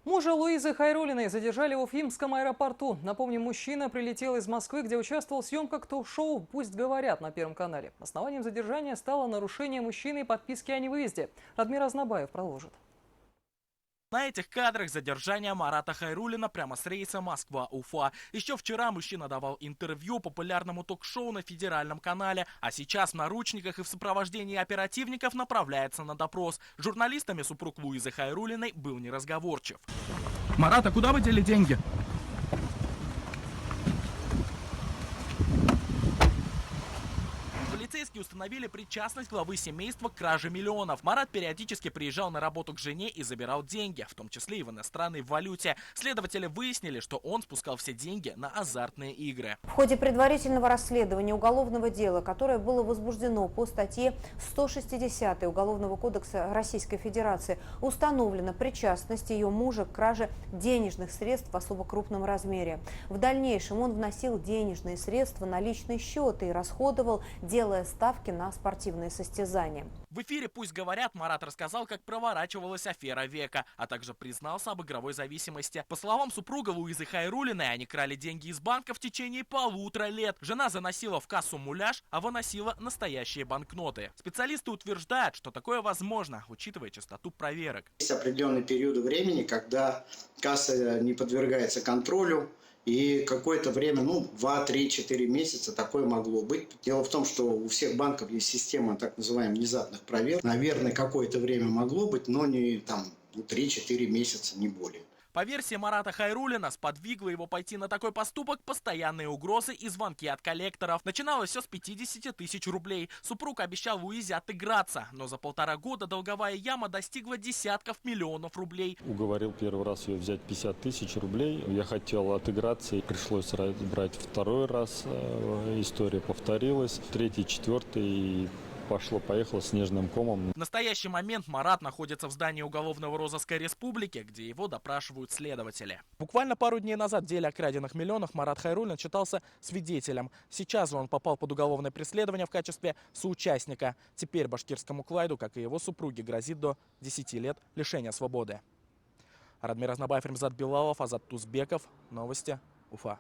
Мужа Луизы Хайруллиной задержали в Уфимском аэропорту. Напомним, мужчина прилетел из Москвы, где участвовал в съемках ток-шоу «Пусть говорят» на Первом канале. Основанием задержания стало нарушение мужчиной подписки о невыезде. Радмир Азнабаев продолжит. На этих кадрах задержание Марата Хайруллина прямо с рейса Москва-Уфа. Еще вчера мужчина давал интервью популярному ток-шоу на федеральном канале, а сейчас в наручниках и в сопровождении оперативников направляется на допрос. С журналистами супруг Луизы Хайруллиной был неразговорчив. Марат, а куда вы дели деньги? Полицейские установили причастность главы семейства к краже миллионов. Марат периодически приезжал на работу к жене и забирал деньги, в том числе и в иностранной валюте. Следователи выяснили, что он спускал все деньги на азартные игры. В ходе предварительного расследования уголовного дела, которое было возбуждено по статье 160 Уголовного кодекса Российской Федерации, установлена причастность ее мужа к краже денежных средств в особо крупном размере. В дальнейшем он вносил денежные средства на личный счет и расходовал, делая ставки на спортивные состязания. В эфире «Пусть говорят» Марат рассказал, как проворачивалась афера века, а также признался об игровой зависимости. По словам супруга Луизы Хайруллиной, они крали деньги из банка в течение 1,5 лет. Жена заносила в кассу муляж, а выносила настоящие банкноты. Специалисты утверждают, что такое возможно, учитывая частоту проверок. Есть определенные периоды времени, когда касса не подвергается контролю. И какое-то время, 2, 3, 4 месяца такое могло быть. Дело в том, что у всех банков есть система так называемых внезапных проверок. Наверное, какое-то время могло быть, но не 3-4 месяца, не более. По версии Марата Хайруллина, сподвигло его пойти на такой поступок постоянные угрозы и звонки от коллекторов. Начиналось все с 50 тысяч рублей. Супруг обещал Луизе отыграться, но за 1,5 года долговая яма достигла десятков миллионов рублей. Уговорил первый раз ее взять 50 тысяч рублей. Я хотел отыграться, и пришлось брать второй раз. История повторилась. Третий, четвертый. Пошло-поехало снежным комом. В настоящий момент Марат находится в здании уголовного розыска республики, где его допрашивают следователи. Буквально пару дней назад в деле о краденных миллионах Марат Хайруллин считался свидетелем. Сейчас же он попал под уголовное преследование в качестве соучастника. Теперь башкирскому Клайду, как и его супруге, грозит до 10 лет лишения свободы. Радмир Азнабаев, Ремзат Билалов, Азат Тузбеков. Новости. Уфа.